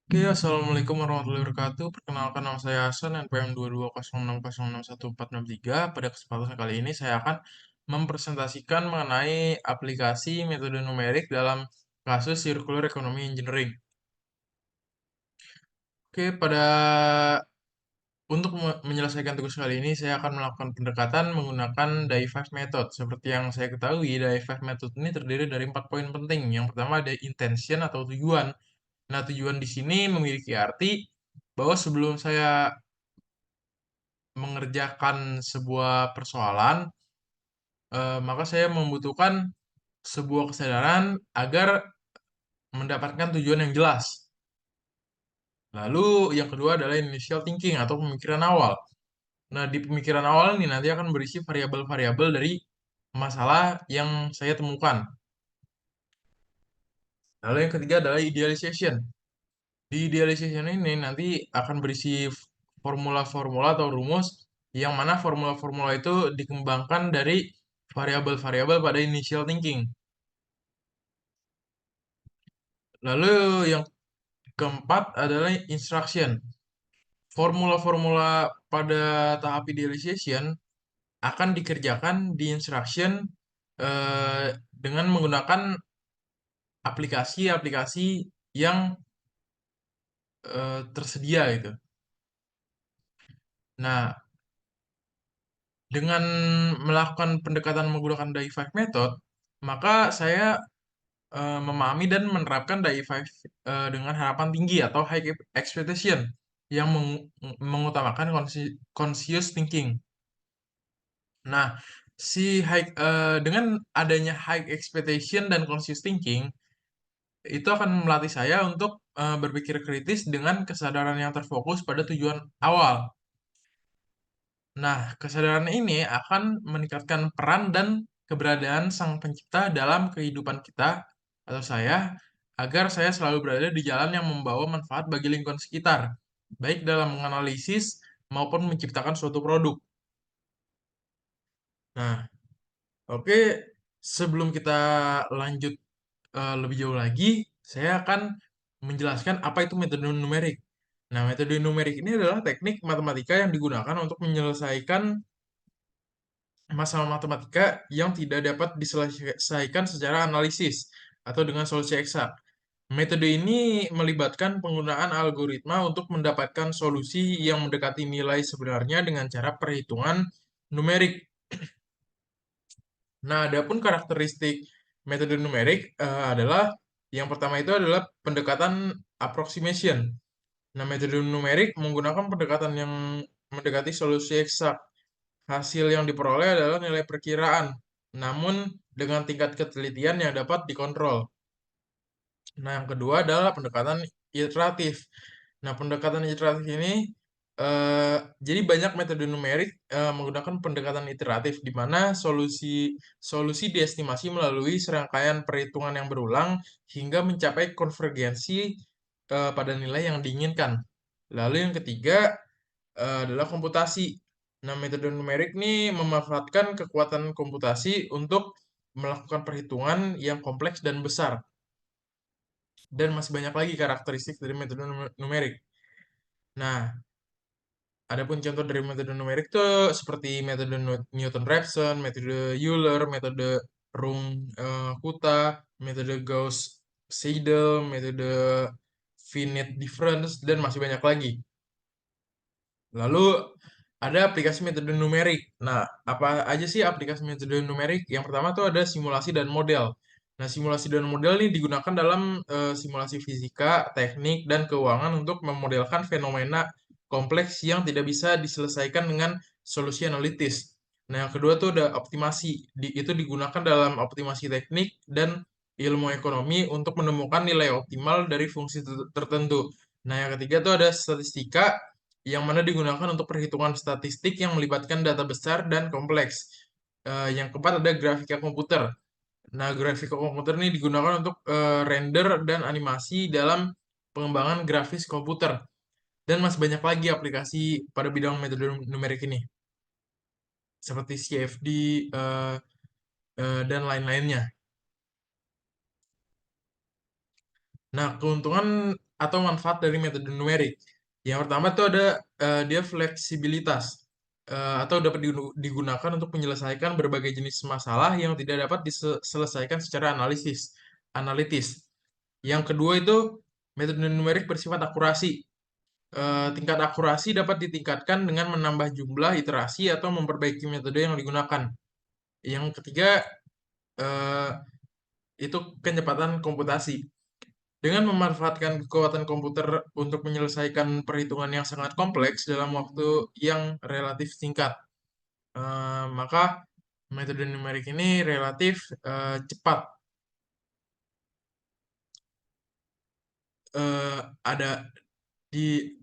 Oke, Assalamualaikum warahmatullahi wabarakatuh. Perkenalkan nama saya Hasan, NPM 2206061463. Pada kesempatan kali ini saya akan mempresentasikan mengenai aplikasi metode numerik dalam kasus Circular Economy Engineering. Oke, untuk menyelesaikan tugas kali ini, saya akan melakukan pendekatan menggunakan Die5 Method. Seperti yang saya ketahui, Die5 Method ini terdiri dari 4 poin penting. Yang pertama ada intention atau tujuan. Nah, tujuan di sini memiliki arti bahwa sebelum saya mengerjakan sebuah persoalan, maka saya membutuhkan sebuah kesadaran agar mendapatkan tujuan yang jelas. Lalu yang kedua adalah initial thinking atau pemikiran awal. Nah, di pemikiran awal ini nanti akan berisi variabel-variabel dari masalah yang saya temukan. Lalu yang ketiga adalah idealization. Di idealization ini nanti akan berisi formula-formula atau rumus yang mana formula-formula itu dikembangkan dari variabel-variabel pada initial thinking. Lalu yang keempat adalah instruction. Formula-formula pada tahap idealization akan dikerjakan di instruction dengan menggunakan aplikasi-aplikasi yang tersedia gitu. Nah, dengan melakukan pendekatan menggunakan Die5 method, maka saya memahami dan menerapkan Die5 dengan harapan tinggi atau high expectation yang mengutamakan conscious thinking. Nah, dengan adanya high expectation dan conscious thinking, itu akan melatih saya untuk berpikir kritis dengan kesadaran yang terfokus pada tujuan awal. Nah, kesadaran ini akan meningkatkan peran dan keberadaan sang pencipta dalam kehidupan kita atau saya, agar saya selalu berada di jalan yang membawa manfaat bagi lingkungan sekitar, baik dalam menganalisis maupun menciptakan suatu produk. Nah, oke, sebelum kita lanjut lebih jauh lagi, saya akan menjelaskan apa itu metode numerik. Nah, metode numerik ini adalah teknik matematika yang digunakan untuk menyelesaikan masalah matematika yang tidak dapat diselesaikan secara analisis atau dengan solusi eksak. Metode ini melibatkan penggunaan algoritma untuk mendapatkan solusi yang mendekati nilai sebenarnya dengan cara perhitungan numerik. Nah, adapun karakteristik metode numerik adalah yang pertama itu adalah pendekatan approximation. Nah, metode numerik menggunakan pendekatan yang mendekati solusi eksak. Hasil yang diperoleh adalah nilai perkiraan, namun dengan tingkat ketelitian yang dapat dikontrol. Nah, yang kedua adalah pendekatan iteratif. Nah, pendekatan iteratif ini jadi banyak metode numerik menggunakan pendekatan iteratif di mana solusi diestimasi melalui serangkaian perhitungan yang berulang hingga mencapai konvergensi pada nilai yang diinginkan. Lalu yang ketiga adalah komputasi. Nah, metode numerik ini memanfaatkan kekuatan komputasi untuk melakukan perhitungan yang kompleks dan besar. Dan masih banyak lagi karakteristik dari metode numerik. Nah, adapun contoh dari metode numerik itu seperti metode Newton-Raphson, metode Euler, metode Runge-Kutta, metode Gauss-Seidel, metode finite difference, dan masih banyak lagi. Lalu ada aplikasi metode numerik. Nah, apa aja sih aplikasi metode numerik? Yang pertama tuh ada simulasi dan model. Nah, simulasi dan model ini digunakan dalam simulasi fisika, teknik, dan keuangan untuk memodelkan fenomena kompleks yang tidak bisa diselesaikan dengan solusi analitis. Nah, yang kedua tuh ada optimasi. Itu digunakan dalam optimasi teknik dan ilmu ekonomi untuk menemukan nilai optimal dari fungsi tertentu. Nah, yang ketiga tuh ada statistika yang mana digunakan untuk perhitungan statistik yang melibatkan data besar dan kompleks. Yang keempat ada grafika komputer. Nah, grafika komputer ini digunakan untuk render dan animasi dalam pengembangan grafis komputer. Dan masih banyak lagi aplikasi pada bidang metode numerik ini, seperti CFD dan lain-lainnya. Nah, keuntungan atau manfaat dari metode numerik. Yang pertama itu ada dia fleksibilitas atau dapat digunakan untuk menyelesaikan berbagai jenis masalah yang tidak dapat diselesaikan secara analitis. Yang kedua itu metode numerik bersifat akurasi. Tingkat akurasi dapat ditingkatkan dengan menambah jumlah iterasi atau memperbaiki metode yang digunakan. Yang ketiga eh, itu kecepatan komputasi. Dengan memanfaatkan kekuatan komputer untuk menyelesaikan perhitungan yang sangat kompleks dalam waktu yang relatif singkat, maka metode numerik ini relatif cepat. Ada di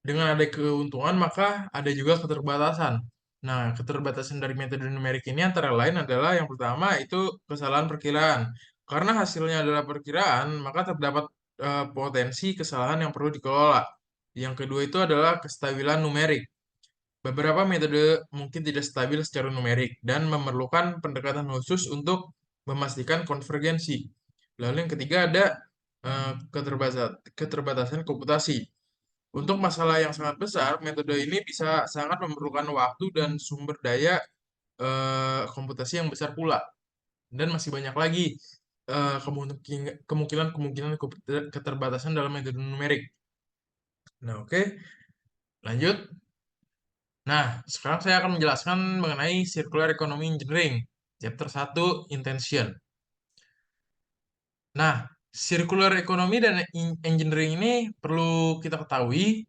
Dengan ada keuntungan, maka ada juga keterbatasan. Nah, keterbatasan dari metode numerik ini antara lain adalah yang pertama itu kesalahan perkiraan. Karena hasilnya adalah perkiraan, maka terdapat potensi kesalahan yang perlu dikelola. Yang kedua itu adalah kestabilan numerik. Beberapa metode mungkin tidak stabil secara numerik dan memerlukan pendekatan khusus untuk memastikan konvergensi. Lalu yang ketiga ada keterbatasan komputasi. Untuk masalah yang sangat besar, metode ini bisa sangat memerlukan waktu dan sumber daya komputasi yang besar pula. Dan masih banyak lagi kemungkinan keterbatasan dalam metode numerik. Nah, oke, lanjut. Nah, sekarang saya akan menjelaskan mengenai Circular Economy Engineering, chapter 1, Intention. Nah, Circular Economy dan Engineering ini perlu kita ketahui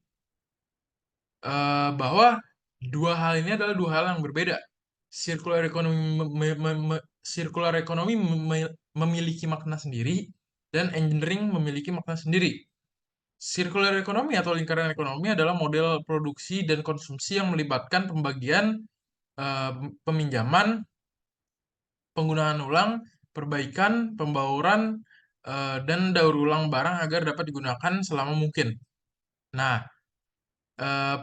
bahwa dua hal ini adalah dua hal yang berbeda. Circular economy circular economy memiliki makna sendiri dan engineering memiliki makna sendiri. Circular economy atau lingkaran ekonomi adalah model produksi dan konsumsi yang melibatkan pembagian, eh, peminjaman, penggunaan ulang, perbaikan, pembauran, dan daur ulang barang agar dapat digunakan selama mungkin. Nah,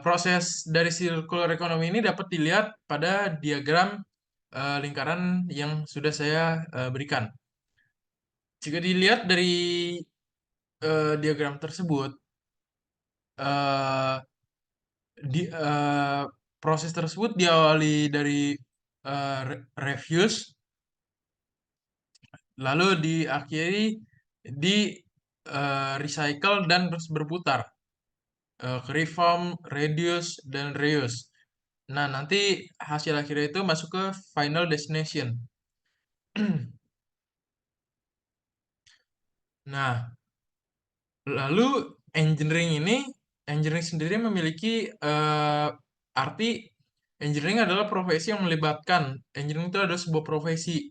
proses dari circular economy ini dapat dilihat pada diagram lingkaran yang sudah saya berikan. Jika dilihat dari diagram tersebut, eh, di proses tersebut diawali dari refuse, lalu diakhiri di recycle dan terus berputar, reform, reduce, dan reuse. Nah, nanti hasil akhirnya itu masuk ke final destination. Nah, lalu engineering sendiri memiliki arti. Engineering adalah profesi yang melibatkan, engineering itu adalah sebuah profesi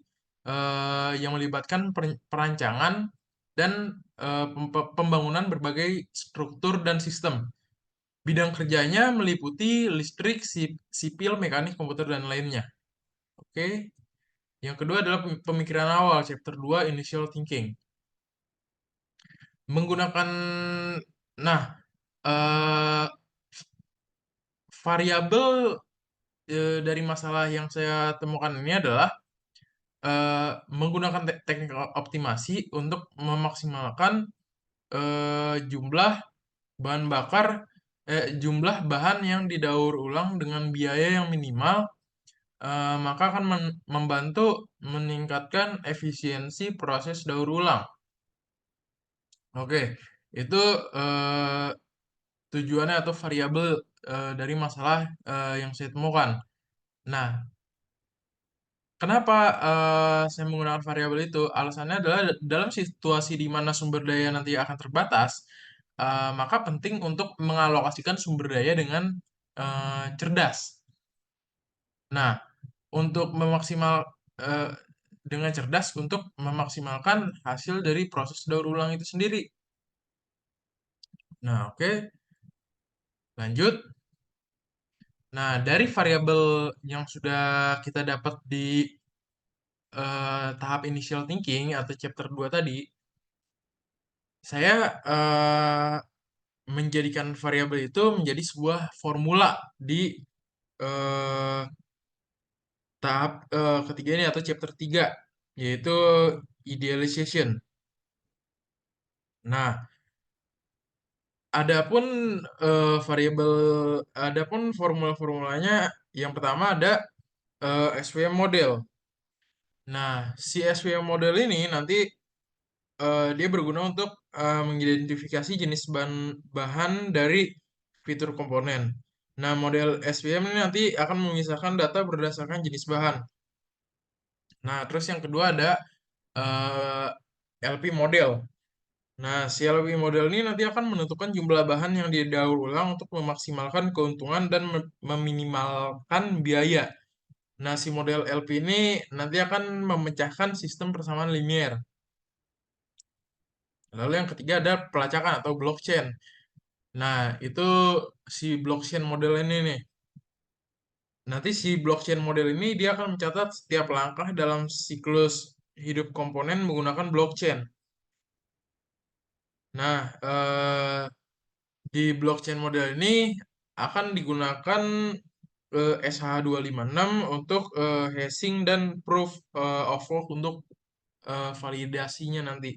yang melibatkan perancangan dan pembangunan berbagai struktur dan sistem. Bidang kerjanya meliputi listrik, sipil, mekanik, komputer, dan lainnya. Oke. Yang kedua adalah pemikiran awal, chapter 2, initial thinking. Menggunakan, nah, eh, variabel dari masalah yang saya temukan ini adalah menggunakan teknik optimasi untuk memaksimalkan jumlah bahan bakar, jumlah bahan yang didaur ulang dengan biaya yang minimal, maka akan membantu meningkatkan efisiensi proses daur ulang. Oke, itu eh, tujuannya atau variabel dari masalah yang saya temukan. Nah, kenapa saya menggunakan variabel itu? Alasannya adalah dalam situasi di mana sumber daya nanti akan terbatas, maka penting untuk mengalokasikan sumber daya dengan cerdas. Nah, untuk eh, dengan cerdas untuk memaksimalkan hasil dari proses daur ulang itu sendiri. Nah, oke, lanjut. Nah, dari variabel yang sudah kita dapat di tahap initial thinking atau chapter 2 tadi, saya menjadikan variabel itu menjadi sebuah formula di eh, tahap ketiga ini atau chapter 3, yaitu idealization. Nah, adapun variabel, adapun formula-formulanya yang pertama ada SVM model. Nah, si SVM model ini nanti dia berguna untuk mengidentifikasi jenis bahan dari fitur komponen. Nah, model SVM ini nanti akan memisahkan data berdasarkan jenis bahan. Nah, terus yang kedua ada eh, LP model. Nah, si LP model ini nanti akan menentukan jumlah bahan yang didaur ulang untuk memaksimalkan keuntungan dan meminimalkan biaya. Nah, si model LP ini nanti akan memecahkan sistem persamaan linier. Lalu yang ketiga ada pelacakan atau blockchain. Nah, itu si blockchain model ini nih. Nanti si blockchain model ini dia akan mencatat setiap langkah dalam siklus hidup komponen menggunakan blockchain. Nah, di blockchain model ini akan digunakan SH256 untuk hashing dan proof of work untuk validasinya nanti.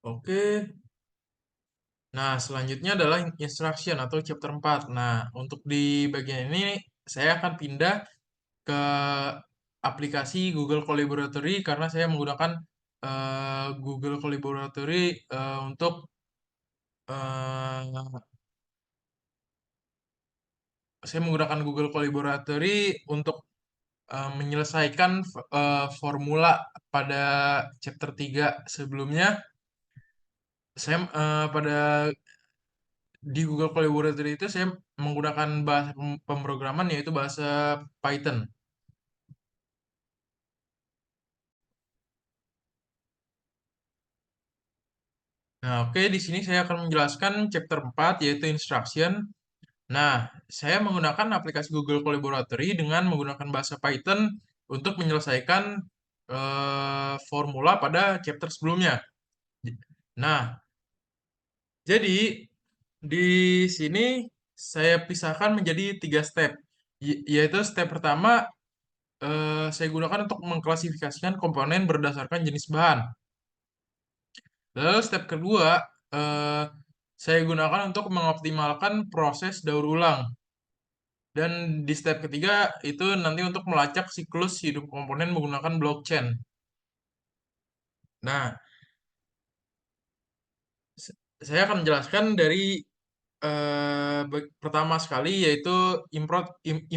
Oke. Nah, selanjutnya adalah instruction atau chapter 4. Nah, untuk di bagian ini saya akan pindah ke aplikasi Google Collaboratory karena saya menggunakan Google Collaboratory untuk eh, saya menggunakan Google Collaboratory untuk menyelesaikan formula pada chapter 3 sebelumnya. Saya pada di Google Collaboratory itu saya menggunakan bahasa pemrograman yaitu bahasa Python. Nah, oke, di sini saya akan menjelaskan chapter 4 yaitu instruction. Nah, saya menggunakan aplikasi Google Collaboratory dengan menggunakan bahasa Python untuk menyelesaikan formula pada chapter sebelumnya. Nah, jadi di sini saya pisahkan menjadi 3 step, yaitu step pertama saya gunakan untuk mengklasifikasikan komponen berdasarkan jenis bahan. Lalu step kedua eh, saya gunakan untuk mengoptimalkan proses daur ulang. Dan di step ketiga itu nanti untuk melacak siklus hidup komponen menggunakan blockchain. Nah, saya akan menjelaskan dari pertama sekali yaitu import lib-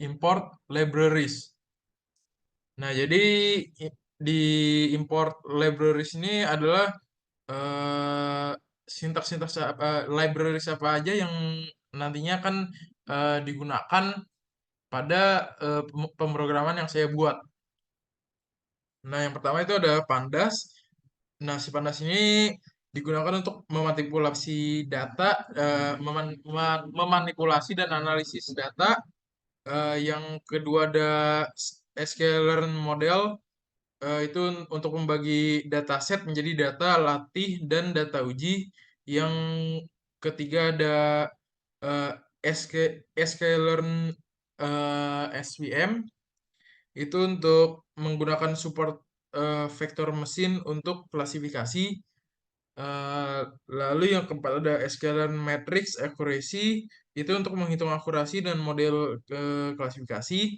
import libraries. Nah, jadi di import libraries ini adalah eh, sintaks-sintaks libraries apa aja yang nantinya akan digunakan pada pemrograman yang saya buat. Nah, yang pertama itu ada Pandas. Nah, si Pandas ini digunakan untuk memanipulasi data, memanipulasi dan analisis data. Yang kedua ada sklearn model, itu untuk membagi dataset menjadi data latih dan data uji. Yang ketiga ada uh, sklearn SVM, itu untuk menggunakan support vektor mesin untuk klasifikasi. Eh, Lalu yang keempat ada scalar matrix accuracy, itu untuk menghitung akurasi dan model klasifikasi.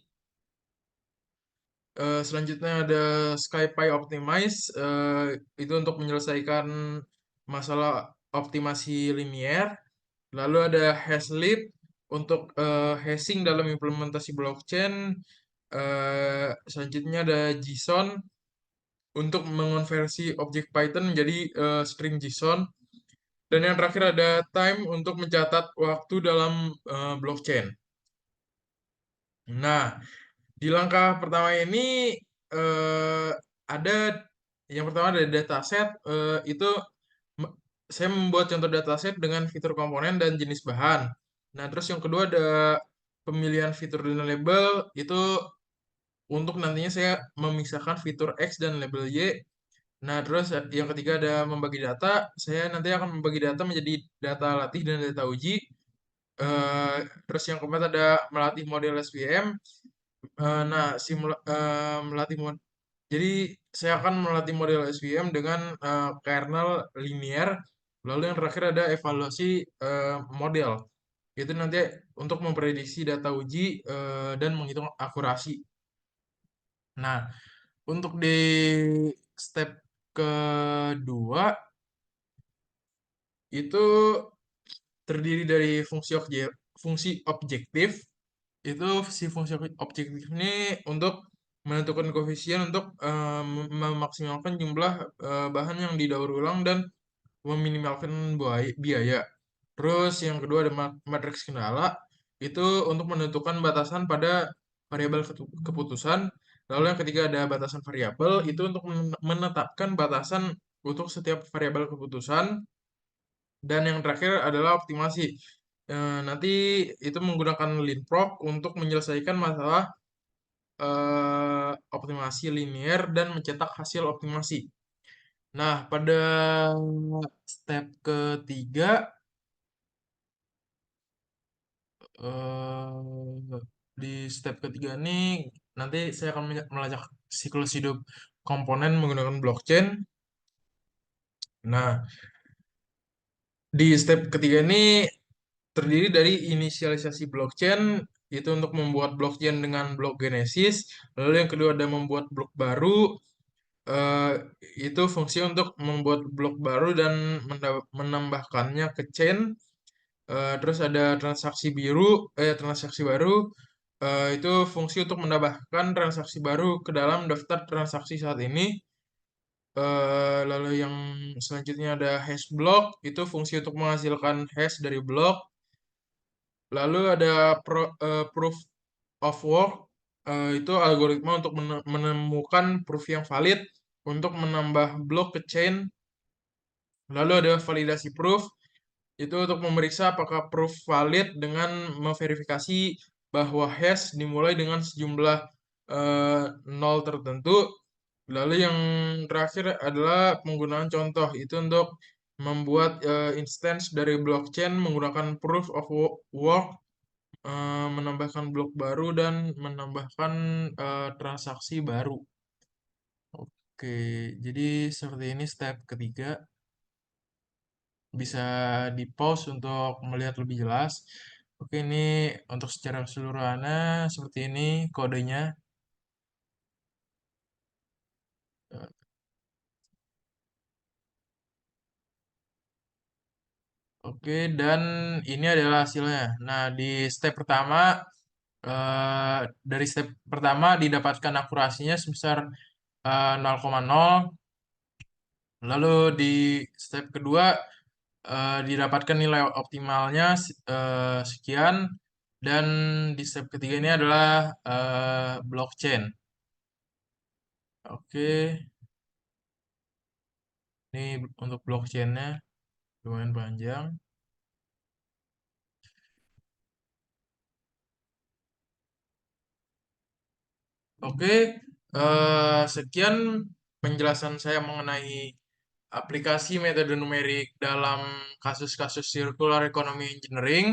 Selanjutnya ada SkyPy Optimize, itu untuk menyelesaikan masalah optimasi linier. Lalu ada Hasleap untuk hashing dalam implementasi blockchain. Selanjutnya ada JSON untuk mengonversi objek Python menjadi string JSON. Dan yang terakhir ada time untuk mencatat waktu dalam blockchain. Nah, di langkah pertama ini eh, ada yang pertama ada dataset, itu me- saya membuat contoh dataset dengan fitur komponen dan jenis bahan. Nah, terus yang kedua ada pemilihan fitur dan label, itu untuk nantinya saya memisahkan fitur X dan label Y. Nah, terus yang ketiga ada membagi data. Saya nanti akan membagi data menjadi data latih dan data uji. Eh, Terus yang keempat ada melatih model SVM. Nah, melatih jadi saya akan melatih model SVM dengan kernel linear. Lalu yang terakhir ada evaluasi model. Itu nanti untuk memprediksi data uji dan menghitung akurasi. Nah, untuk di step kedua itu terdiri dari fungsi objektif. Itu si fungsi objektif ini untuk menentukan koefisien untuk memaksimalkan jumlah bahan yang didaur ulang dan meminimalkan biaya. Terus yang kedua ada matriks kendala, itu untuk menentukan batasan pada variabel keputusan. Lalu yang ketiga ada batasan variabel, itu untuk menetapkan batasan untuk setiap variabel keputusan. Dan yang terakhir adalah optimasi. Nanti itu menggunakan linprog untuk menyelesaikan masalah optimasi linear dan mencetak hasil optimasi. Nah, pada step ketiga, di step ketiga ini nanti saya akan melacak siklus hidup komponen menggunakan blockchain. Nah, di step ketiga ini terdiri dari inisialisasi blockchain, itu untuk membuat blockchain dengan blok genesis. Lalu yang kedua ada membuat blok baru, eh, itu fungsi untuk membuat blok baru dan menambahkannya ke chain. Terus ada transaksi baru, itu fungsi untuk menambahkan transaksi baru ke dalam daftar transaksi saat ini. Lalu yang selanjutnya ada hash block, itu fungsi untuk menghasilkan hash dari blok. Lalu ada proof of work, itu algoritma untuk menemukan proof yang valid untuk menambah blok ke chain. Lalu ada validasi proof, itu untuk memeriksa apakah proof valid dengan memverifikasi bahwa hash dimulai dengan sejumlah nol tertentu. Lalu yang terakhir adalah penggunaan contoh, itu untuk membuat instance dari blockchain menggunakan proof of work, menambahkan blok baru dan menambahkan transaksi baru. Oke, jadi seperti ini step ketiga. Bisa di pause untuk melihat lebih jelas. Oke, ini untuk secara keseluruhannya seperti ini kodenya. Oke, dan ini adalah hasilnya. Nah, di step pertama, eh, dari step pertama didapatkan akurasinya sebesar 0,0. Lalu di step kedua didapatkan nilai optimalnya sekian. Dan di step ketiga ini adalah blockchain. Oke, ini untuk blockchainnya lumayan panjang. Oke, sekian penjelasan saya mengenai aplikasi metode numerik dalam kasus-kasus circular economy engineering.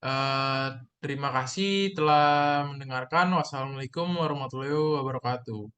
Eh, Terima kasih telah mendengarkan. Wassalamualaikum warahmatullahi wabarakatuh.